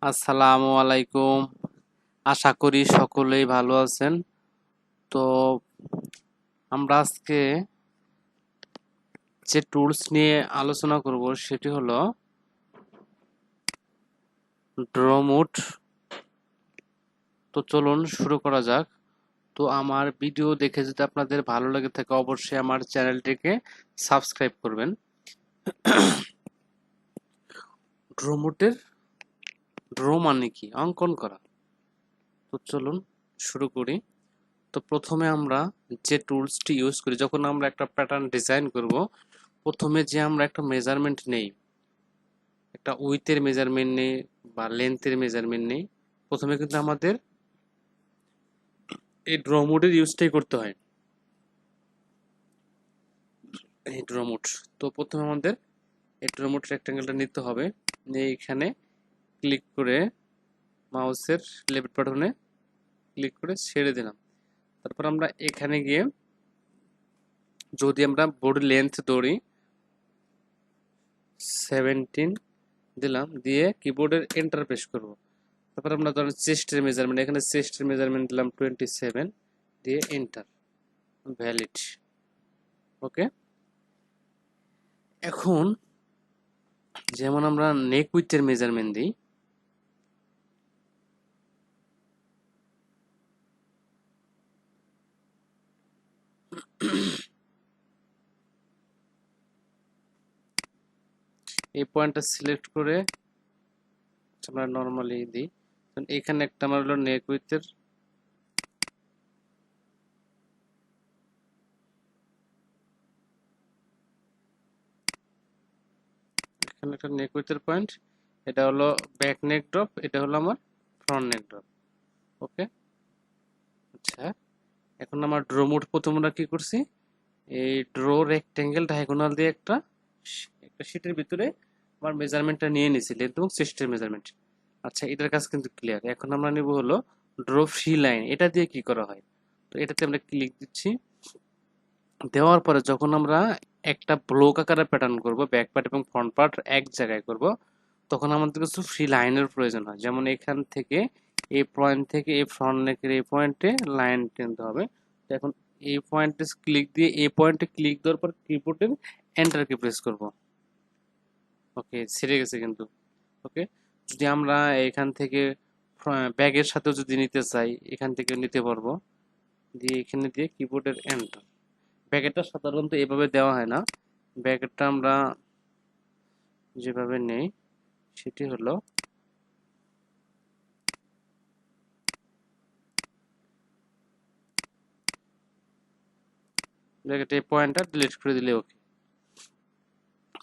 আসসালামু আলাইকুম। আশা করি সকলেই ভালো আছেন। তো আমরা আজকে যে টুলস নিয়ে আলোচনা করব সেটি হলো ড্র মোড। তো চলুন শুরু করা যাক। তো আমার ভিডিও দেখে যদি আপনাদের ভালো লেগে থাকে অবশ্যই আমার চ্যানেলটিকে সাবস্ক্রাইব করবেন। ড্র মোডের ড্র মানে কি? অঙ্কন করা। তো চলুন শুরু করি। তো প্রথমে আমরা যে টুলসটি ইউজ করি যখন আমরা একটা প্যাটার্ন ডিজাইন করব, প্রথমে যে আমরা একটা মেজারমেন্ট নেই, একটা উইথের মেজারমেন্ট নেই বা লেন্থের মেজারমেন্ট নেই, প্রথমে কিন্তু আমাদের এই ড্র মোডের ইউজটাই করতে হয়। এই ড্র মোড, তো প্রথমে আমাদের এই ড্র মোড রেক্ট্যাঙ্গেলটা নিতে হবে। নিয়ে এখানে ক্লিক করে মাউসের লেফট বাটনে ক্লিক করে ছেড়ে দিলাম। তারপর আমরা এখানে গিয়ে যদি আমরা বোর্ড লেন্থ ধরি 17 দিলাম, দিয়ে কিবোর্ডের এন্টার প্রেস করব। তারপর আমরা ধরেন চেস্টের মেজারমেন্ট, এখানে চেস্টের মেজারমেন্ট দিলাম 27, দিয়ে এন্টার, ভ্যালিড। ওকে, এখন যেমন আমরা নেক উইথের মেজারমেন্ট দিই, এই পয়েন্টটা সিলেক্ট করে আমরা নর্মালি দিই। এখানে একটা আমার হলো নেক উইথের, এখানে একটা নেক উইথের পয়েন্ট, এটা হলো ব্যাক নেক ড্রপ, এটা হলো আমার ফ্রন্ট নেক ড্রপ। ওকে, আচ্ছা, এখন আমার ড্র মোড প্রথমে আমরা কি করছি, এই ড্র রেক্টেঙ্গেল ডায়াগোনাল দিয়ে একটা একটা শীটের ভিতরে আমার মেজারমেন্টটা নিয়ে নিছি, লেন্থ এবং চেস্টের মেজারমেন্ট। আচ্ছা, এটার কাজ কিন্তু ক্লিয়ার। এখন আমরা নেব হলো ড্র ফ্রি লাইন, এটা দিয়ে কি করা হয়। তো এটাতে আমরা ক্লিক দিচ্ছি। দেওয়ার পরে যখন আমরা একটা ব্লক আকারে প্যাটার্ন করব, ব্যাক পার্ট এবং ফ্রন্ট পার্ট এক জায়গায় করব, তখন আমাদের কিছু ফ্রি লাইনের প্রয়োজন হয়। যেমন এখান থেকে এই পয়েন্ট থেকে এই ফ্রন্ট নেকের এই পয়েন্টে লাইন টেনতে হবে। তো এখন এই পয়েন্টে ক্লিক দিয়ে এই পয়েন্টে ক্লিক দেওয়ার পর কিবোর্ডের এন্টার কি প্রেস করব। ওকে, ছেড়ে গেছে কিন্তু। ওকে, যদি আমরা এখান থেকে ব্যাগের সাথেও যদি নিতে চাই, এখান থেকে নিতে পারবো, দিয়ে এখানে দিয়ে কিবোর্ডের এন্টার। ব্যাগেটটা সাধারণত এভাবে দেওয়া হয় না, ব্যাগেটটা আমরা যেভাবে নেই সেটি হলো ব্যাগেটে এই পয়েন্টটা ডিলিট করে দিলে ওকে।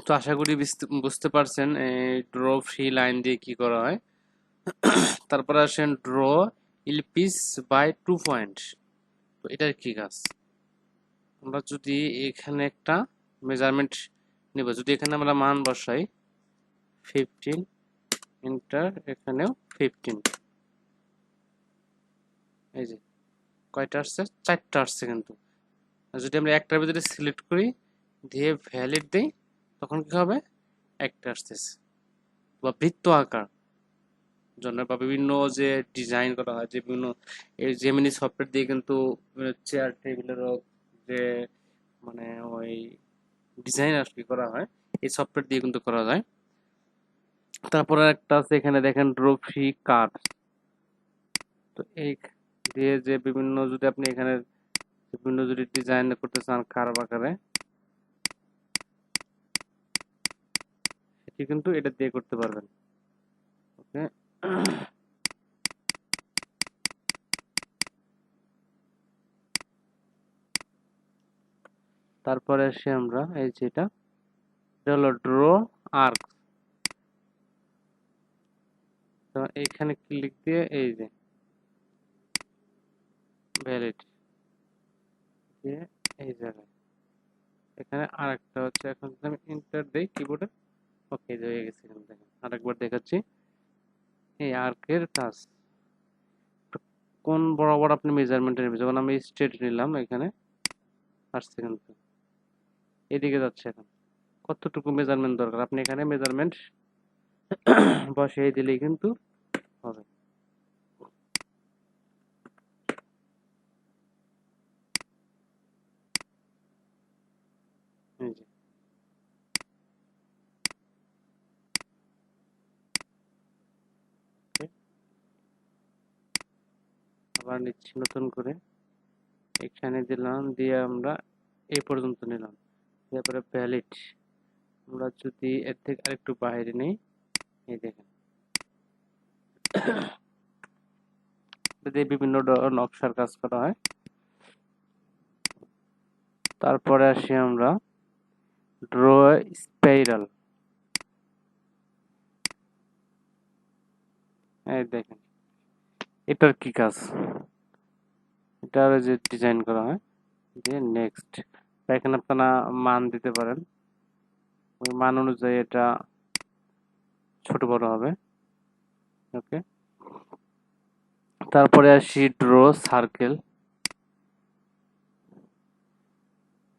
তো আশা করি বুঝতে পারছেন এই ড্র ফ্রি লাইন দিয়ে কি করা হয়। তারপরে আসেন ড্র ইলপিস বাই 2 পয়েন্ট। তো এটার কি কাজ, আমরা যদি এখানে একটা মেজারমেন্ট নেব, যদি এখানে আমরা মান বসাই 15, এন্টার, এখানেও 15, এই যে কয়টা আসছে, 4টা আসছে কিন্তু। আর যদি আমরা একটার ভিতরে সিলেক্ট করি দিয়ে ভ্যালিড দেই, তখন কি হবে, একটা আসতেছে। বা বৃত্ত আকার জন্য বা বিভিন্ন যে ডিজাইন করা হয়, যে বিভিন্ন এই জেমিনি সফটওয়্যার দিয়ে কিন্তু চেয়ার টেবিলেরও যে মানে ওই ডিজাইন আর কি করা হয়, এই সফটওয়্যার দিয়ে কিন্তু করা যায়। তারপরে একটা আছে এখানে দেখেন ড্র ফ্রি কার্ড। তো এই দিয়ে যে বিভিন্ন যদি আপনি এখানে বিভিন্ন যদি ডিজাইন করতে চান কার্ভ আকারে, সেটি কিন্তু এটা দিয়ে করতে পারবেন। ওকে, তারপরে আসি আমরা এই যেটা, এটা হলো ড্র আর্ক। তো এইখানে ক্লিক দিয়ে এই যে ভ্যালিড দিয়ে এই জায়গায় এখানে আরেকটা হচ্ছে, এখন যদি আমি এন্টার দেই কিবোর্ডে, ওকে হয়ে গেছে। এখানে দেখেন আরেকবার দেখাচ্ছি এই আর্কের কাজ। কোন বরাবর আপনি মেজারমেন্ট নেবেন, যখন আমি স্ট্রেট নিলাম এখানে আসছে কিন্তু এদিকে যাচ্ছে। এখন কতটুকু মেজারমেন্ট দরকার, আপনি এখানে মেজারমেন্ট বসিয়ে দিলেই কিন্তু আবার নিচ্ছি নতুন করে, এখানে দিলাম, দিয়ে আমরা এই পর্যন্ত নিলাম, তারপরে ভ্যালিড। আমরা যদি এর থেকে আরেকটু বাইরে নেই, এই দেখেন বিভিন্ন নকশার কাজ করা হয়। তারপরে আসি আমরা ড্র স্পাইরাল। এই দেখেন এটার কি কাজ, এটার যে ডিজাইন করা হয়, দিয়ে নেক্সট। এখানে আপনারা মান দিতে পারেন, ওই মান অনুযায়ী এটা ছোট বড় হবে। ওকে, তারপরে আসি ড্র সার্কেল।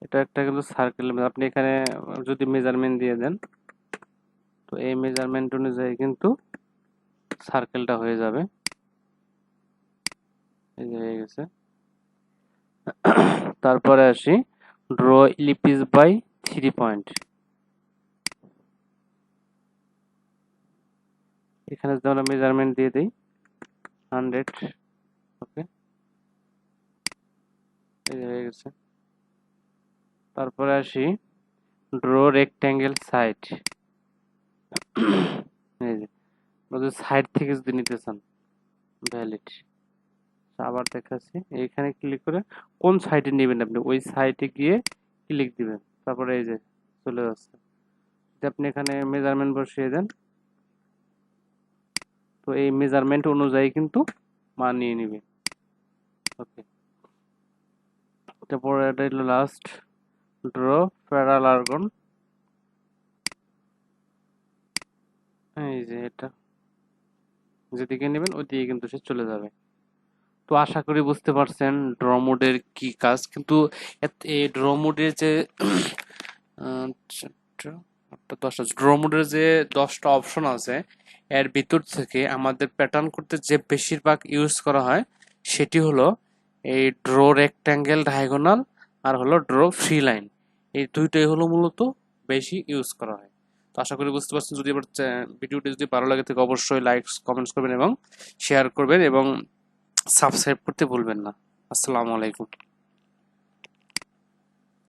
এটা একটা কিন্তু সার্কেল, আপনি এখানে যদি মেজারমেন্ট দিয়ে দেন, তো এই মেজারমেন্ট অনুযায়ী কিন্তু সার্কেলটা হয়ে যাবে। এই যে হয়ে গেছে। তারপরে আসি ড্র ইলিপস বাই 3 পয়েন্ট। এখানে যদি আমরা মেজারমেন্ট দিয়ে দিই 100, ওকে, এই যে হয়ে গেছে। তারপরে আসি ড্র রেক্ট্যাঙ্গেল সাইড। এই যে সাইড থেকে যদি নিতে চান, ভ্যালিড। আবার দেখাচ্ছি, এইখানে ক্লিক করে কোন সাইডে নেবেন আপনি, ওই সাইডে গিয়ে ক্লিক দিবেন, তারপরে এই যে চলে যাচ্ছে। যদি আপনি এখানে মেজারমেন্ট বসিয়ে দেন, তো এই মেজারমেন্ট অনুযায়ী কিন্তু মান নিয়ে নিবে। ওকে, তারপরে এটা হলো লাস্ট ড্র প্যারালার্গন। এই যে এটা যেদিকে নেবেন ওইদিকে কিন্তু সে চলে যাবে। তো আশা করি বুঝতে পারছেন ড্র মোডের কি কাজ। কিন্তু এই ড্র মোডের যে ড্র মোডের যে 10টা অপশন আছে, এর ভিতর থেকে আমাদের প্যাটার্ন করতে যে বেশিরভাগ ইউজ করা হয় সেটি হলো এই ড্র রেক্ট্যাঙ্গেল ডায়াগোনাল আর হলো ড্র ফ্রি লাইন। এই দুইটাই হলো মূলত বেশি ইউজ করা হয়। তো আশা করি বুঝতে পারছেন। যদি এবার ভিডিওটি যদি ভালো লাগে থাকে অবশ্যই লাইকস কমেন্টস করবেন এবং শেয়ার করবেন এবং সাবস্ক্রাইব করতে ভুলবেন না। আসসালামু আলাইকুম।